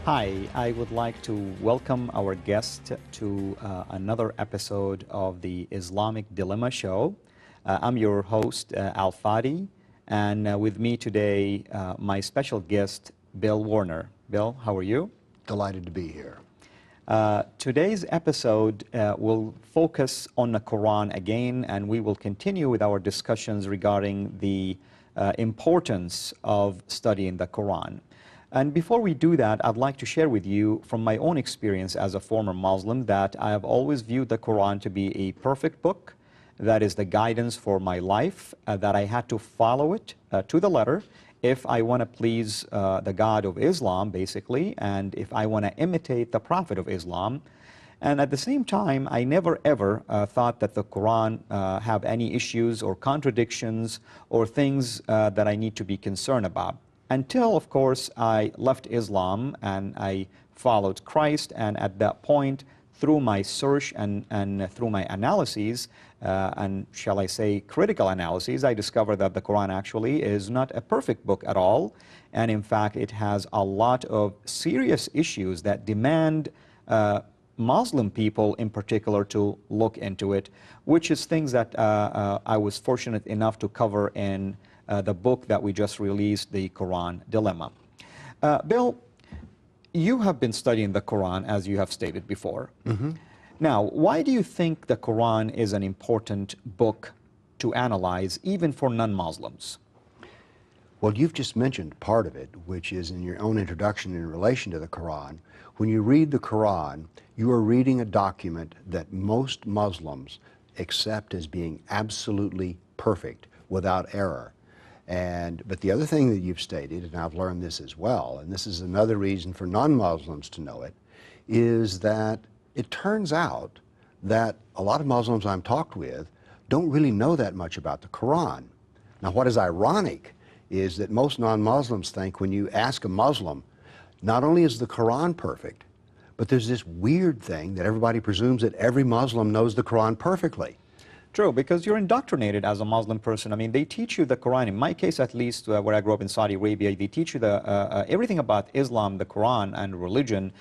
Hi, I would like to welcome our guest to another episode of the Islamic Dilemma show. I'm your host, Fadi, and with me today, my special guest, Bill Warner. Bill, how are you? Delighted to be here. Today's episode will focus on the Quran again, and we will continue with our discussions regarding the importance of studying the Quran. And before we do that, I'd like to share with you from my own experience as a former Muslim that I have always viewed the Quran to be a perfect book that is the guidance for my life, that I had to follow it to the letter if I want to please the God of Islam, basically, and if I want to imitate the Prophet of Islam. And at the same time, I never ever thought that the Quran have any issues or contradictions or things that I need to be concerned about. Until, of course, I left Islam and I followed Christ, and at that point, through my search and through my analyses, and shall I say critical analyses, I discovered that the Quran actually is not a perfect book at all, and in fact it has a lot of serious issues that demand Muslim people in particular to look into it, which is things that I was fortunate enough to cover in the book that we just released, The Quran Dilemma. Bill, you have been studying the Quran, as you have stated before. Mm-hmm. Now, why do you think the Quran is an important book to analyze, even for non-Muslims? Well, you've just mentioned part of it, which is in your own introduction in relation to the Quran. When you read the Quran, you are reading a document that most Muslims accept as being absolutely perfect, without error. But the other thing that you've stated, and I've learned this as well, and this is another reason for non-Muslims to know it, is that it turns out that a lot of Muslims I've talked with don't really know that much about the Quran. Now, what is ironic is that most non-Muslims think when you ask a Muslim, not only is the Quran perfect, but there's this weird thing that everybody presumes that every Muslim knows the Quran perfectly. True, because you're indoctrinated as a Muslim person. I mean, they teach you the Quran. In my case, at least, where I grew up in Saudi Arabia, they teach you everything about Islam, the Quran, and religion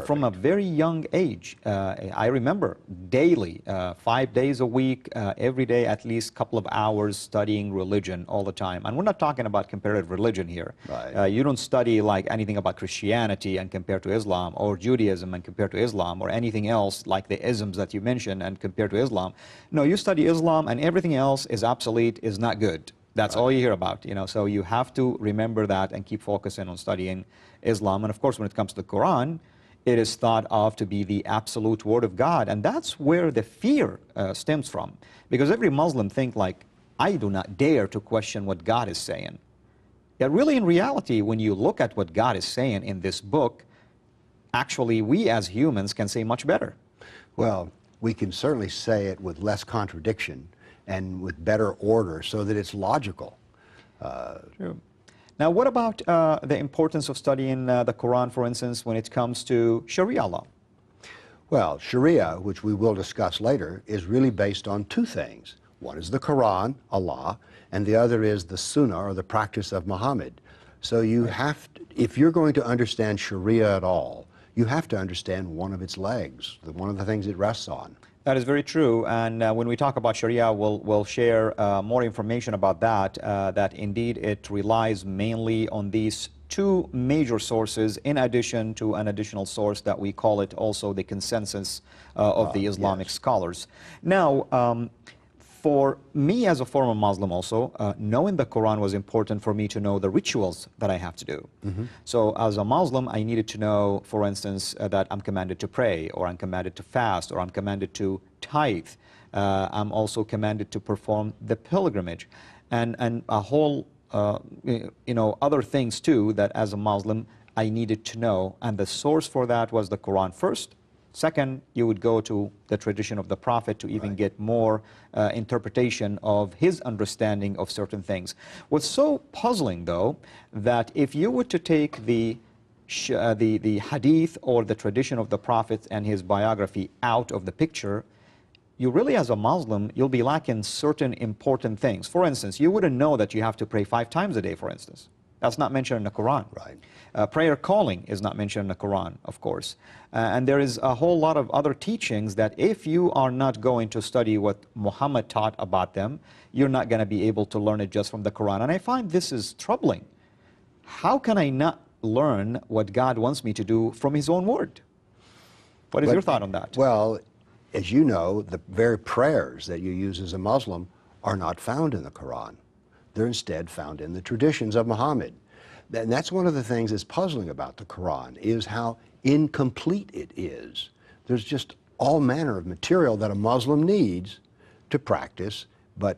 from a very young age. I remember daily, 5 days a week, every day, at least a couple of hours studying religion all the time. And we're not talking about comparative religion here. Right. You don't study like anything about Christianity and compare to Islam, or Judaism and compare to Islam, or anything else like the isms that you mentioned and compare to Islam. No, you study Islam, and everything else is obsolete, is not good. That's all you hear about, you know. So you have to remember that and keep focusing on studying Islam. And of course, when it comes to the Quran, it is thought of to be the absolute word of God, and that's where the fear stems from. Because every Muslim think like, I do not dare to question what God is saying. Yet really, in reality, when you look at what God is saying in this book, actually we as humans can say much better. Well, we can certainly say it with less contradiction and with better order so that it's logical. True. Now, what about the importance of studying the Quran, for instance, when it comes to Sharia law? Well, Sharia, which we will discuss later, is really based on two things. One is the Quran, Allah, and the other is the Sunnah, or the practice of Muhammad. So you have to, if you're going to understand Sharia at all, you have to understand one of its legs, one of the things it rests on. That is very true, and when we talk about Sharia, we'll share more information about that, that indeed it relies mainly on these two major sources, in addition to an additional source that we call it also the consensus of the Islamic scholars. Now, for me as a former Muslim also, knowing the Quran was important for me to know the rituals that I have to do. Mm-hmm. So as a Muslim, I needed to know, for instance, that I'm commanded to pray, or I'm commanded to fast, or I'm commanded to tithe. I'm also commanded to perform the pilgrimage, and a whole, other things too that as a Muslim I needed to know. And the source for that was the Quran first. Second, you would go to the tradition of the Prophet to even get more interpretation of his understanding of certain things. What's so puzzling, though, that if you were to take the Hadith or the tradition of the Prophet and his biography out of the picture, you really, as a Muslim, you'll be lacking certain important things. For instance, you wouldn't know that you have to pray 5 times a day, for instance. That's not mentioned in the Quran. Right. Prayer calling is not mentioned in the Quran, of course. And there is a whole lot of other teachings that if you are not going to study what Muhammad taught about them, you're not going to be able to learn it just from the Quran. And I find this is troubling. How can I not learn what God wants me to do from His own word? What is your thought on that? Well, as you know, the very prayers that you use as a Muslim are not found in the Quran. They're instead found in the traditions of Muhammad. And that's one of the things that's puzzling about the Quran, is how incomplete it is. There's just all manner of material that a Muslim needs to practice, but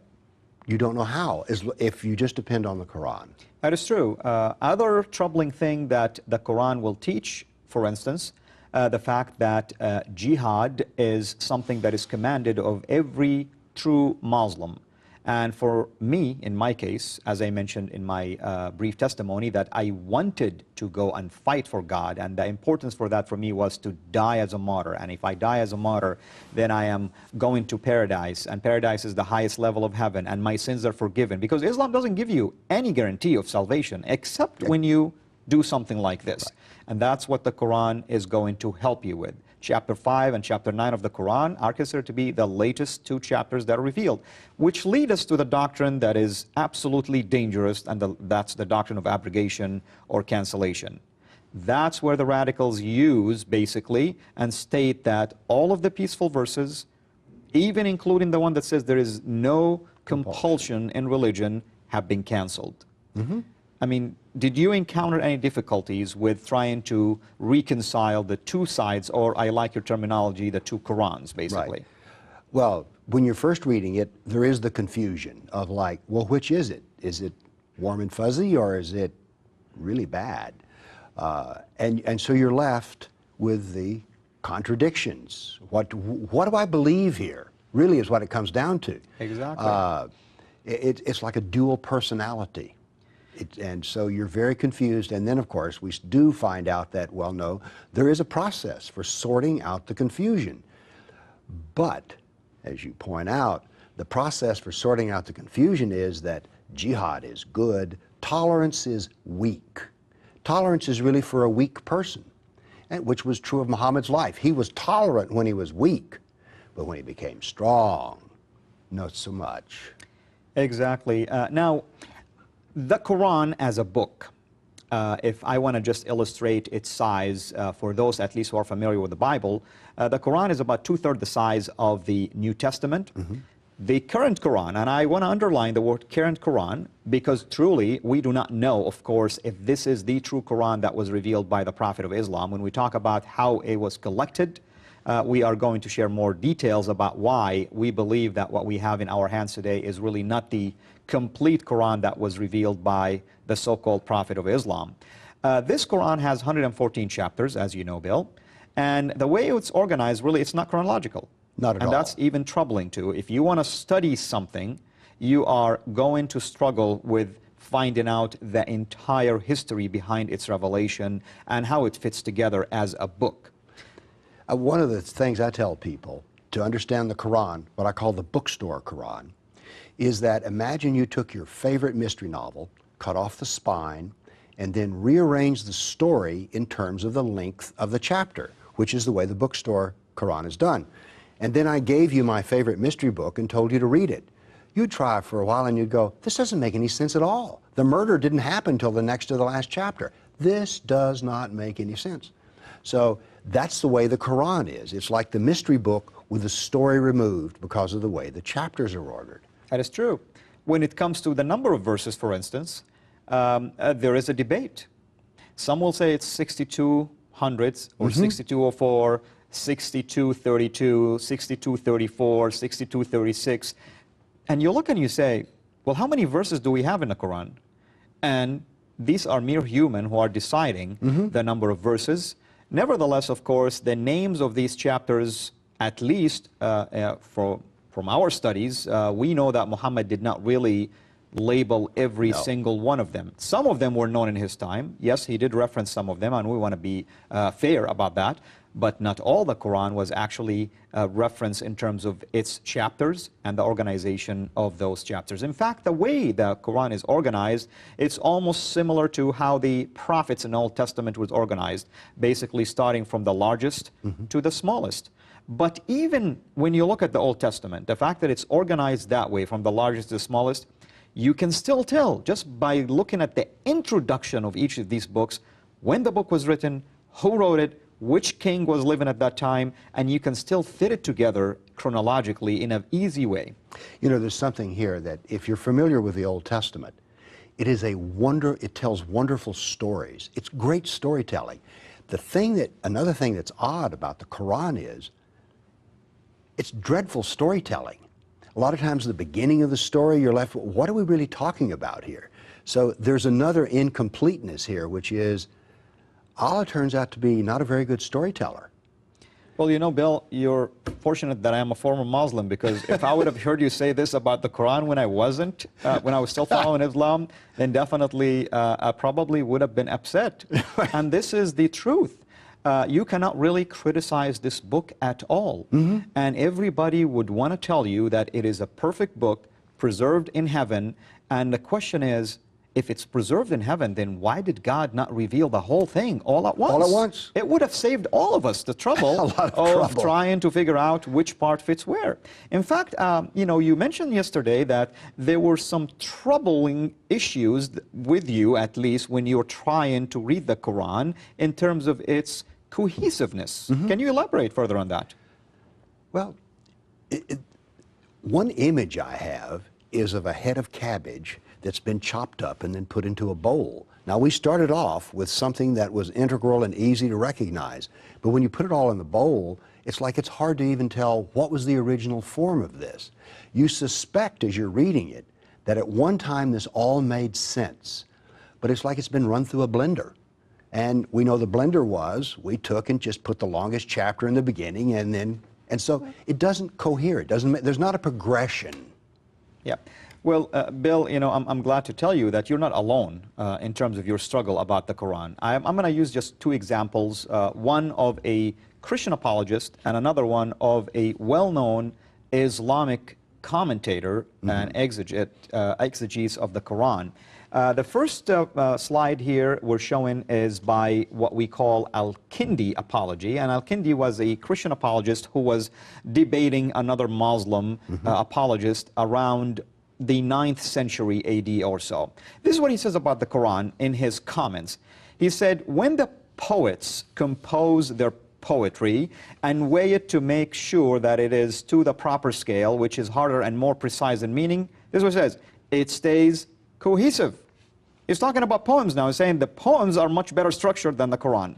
you don't know how, if you just depend on the Quran. That is true. Other troubling thing that the Quran will teach, for instance, the fact that jihad is something that is commanded of every true Muslim. And for me, in my case, as I mentioned in my brief testimony, that I wanted to go and fight for God, and the importance for that for me was to die as a martyr. And if I die as a martyr, then I am going to paradise, and paradise is the highest level of heaven, and my sins are forgiven. Because Islam doesn't give you any guarantee of salvation, except when you do something like this. Right. And that's what the Quran is going to help you with. Chapter 5 and chapter 9 of the Quran are considered to be the latest 2 chapters that are revealed, which lead us to the doctrine that is absolutely dangerous, and that's the doctrine of abrogation or cancellation. That's where the radicals use, basically, and state that all of the peaceful verses, even including the one that says there is no compulsion in religion, have been canceled. Mm-hmm. I mean, did you encounter any difficulties with trying to reconcile the 2 sides, or I like your terminology, the 2 Qurans, basically? Right. Well, when you're first reading it, there is the confusion of like, well, which is it? Is it warm and fuzzy, or is it really bad? And so you're left with the contradictions. What do I believe here? Really is what it comes down to. Exactly. It's like a dual personality. And so you're very confused, and then of course we do find out that, well, no, there is a process for sorting out the confusion. But, as you point out, the process for sorting out the confusion is that jihad is good, tolerance is weak. Tolerance is really for a weak person, and which was true of Muhammad's life. He was tolerant when he was weak, but when he became strong, not so much. Exactly. Now, the Quran as a book, if I want to just illustrate its size for those at least who are familiar with the Bible, the Quran is about 2/3 the size of the New Testament. Mm-hmm. The current Quran, and I want to underline the word current Quran, because truly we do not know, of course, if this is the true Quran that was revealed by the Prophet of Islam. When we talk about how it was collected, we are going to share more details about why we believe that what we have in our hands today is really not the complete Quran that was revealed by the so-called Prophet of Islam. This Quran has 114 chapters, as you know, Bill, and the way it's organized, really, it's not chronological. Not at all. And that's even troubling too. If you want to study something, you are going to struggle with finding out the entire history behind its revelation and how it fits together as a book. One of the things I tell people to understand the Quran, what I call the bookstore Quran, is that imagine you took your favorite mystery novel, cut off the spine, and then rearranged the story in terms of the length of the chapter, which is the way the bookstore Quran is done. And then I gave you my favorite mystery book and told you to read it. You'd try for a while and you'd go, this doesn't make any sense at all. The murder didn't happen until the next to the last chapter. This does not make any sense. So that's the way the Quran is. It's like the mystery book with the story removed because of the way the chapters are ordered. That is true. When it comes to the number of verses, for instance, there is a debate. Some will say it's 6200 or 6204, 6232, 6234, 6236. And you look and you say, well, how many verses do we have in the Quran? And these are mere human who are deciding the number of verses. Nevertheless, of course, the names of these chapters, at least from our studies, we know that Muhammad did not really label every single one of them. Some of them were known in his time. Yes, he did reference some of them, and we want to be fair about that. but not all the Quran was actually referenced in terms of its chapters and the organization of those chapters. In fact, the way the Quran is organized, it's almost similar to how the prophets in the Old Testament was organized, basically starting from the largest to the smallest. But even when you look at the Old Testament, the fact that it's organized that way, from the largest to the smallest, you can still tell just by looking at the introduction of each of these books, when the book was written, who wrote it, which king was living at that time, and you can still fit it together chronologically in an easy way. You know, there's something here that if you're familiar with the Old Testament, it is it tells wonderful stories. It's great storytelling. Another thing that's odd about the Quran is, it's dreadful storytelling. A lot of times the beginning of the story, you're left with, what are we really talking about here? So there's another incompleteness here, which is, Allah turns out to be not a very good storyteller. Well, you know, Bill, you're fortunate that I am a former Muslim, because if I would have heard you say this about the Quran when I wasn't, when I was still following Islam, then definitely I probably would have been upset. And this is the truth. You cannot really criticize this book at all. And everybody would want to tell you that it is a perfect book, preserved in heaven. And the question is, if it's preserved in heaven, then why did God not reveal the whole thing all at once? All at once. It would have saved all of us the trouble of trying to figure out which part fits where. In fact, you know, you mentioned yesterday that there were some troubling issues with you, at least, when you're trying to read the Quran in terms of its cohesiveness. Can you elaborate further on that? Well, one image I have is of a head of cabbage that's been chopped up and then put into a bowl. Now, we started off with something that was integral and easy to recognize, but when you put it all in the bowl, it's like it's hard to even tell what was the original form of this. You suspect as you're reading it that at one time this all made sense, but it's like it's been run through a blender. And we know the blender we took and just put the longest chapter in the beginning, and so it doesn't cohere, there's not a progression. Yeah. Well, Bill, you know, I'm glad to tell you that you're not alone in terms of your struggle about the Quran. I'm going to use just two examples, one of a Christian apologist and another one of a well-known Islamic commentator and exegetes of the Quran. The first slide here we're showing is by what we call Al-Kindi apology, and Al-Kindi was a Christian apologist who was debating another Muslim apologist around the 9th century AD or so. This is what he says about the Quran in his comments. He said, when the poets compose their poetry and weigh it to make sure that it is to the proper scale, which is harder and more precise in meaning, this is what it says, it stays cohesive. He's talking about poems now. He's saying the poems are much better structured than the Quran.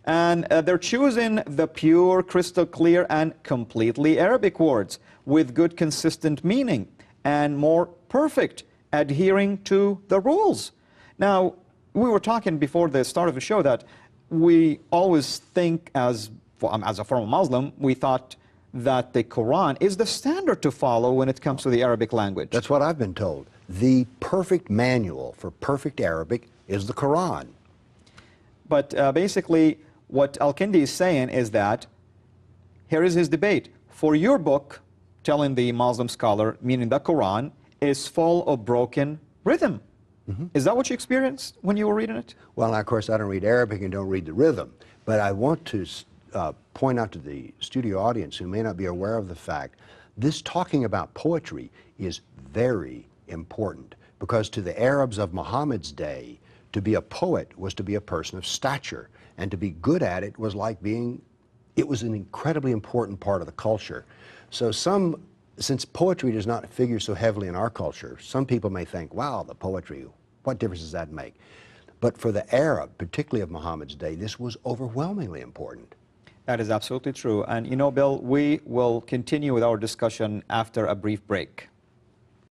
And they're choosing the pure, crystal clear, and completely Arabic words with good, consistent meaning and more perfect, adhering to the rules. Now, we were talking before the start of the show that we always think, as a former Muslim, we thought that the Quran is the standard to follow when it comes to the Arabic language. That's what I've been told. The perfect manual for perfect Arabic is the Quran. But basically, what Al-Kindi is saying is that, here is his debate. For your book, telling the Muslim scholar, meaning the Quran, is full of broken rhythm. Is that what you experienced when you were reading it? Well, of course, I don't read Arabic and don't read the rhythm, but I want to point out to the studio audience who may not be aware of the fact, this talking about poetry is very important, because to the Arabs of Muhammad's day, to be a poet was to be a person of stature, and to be good at it was like it was an incredibly important part of the culture. So since poetry does not figure so heavily in our culture, some people may think, wow, the poetry, what difference does that make? But for the Arab, particularly of Muhammad's day, this was overwhelmingly important. That is absolutely true. And you know, Bill, we will continue with our discussion after a brief break.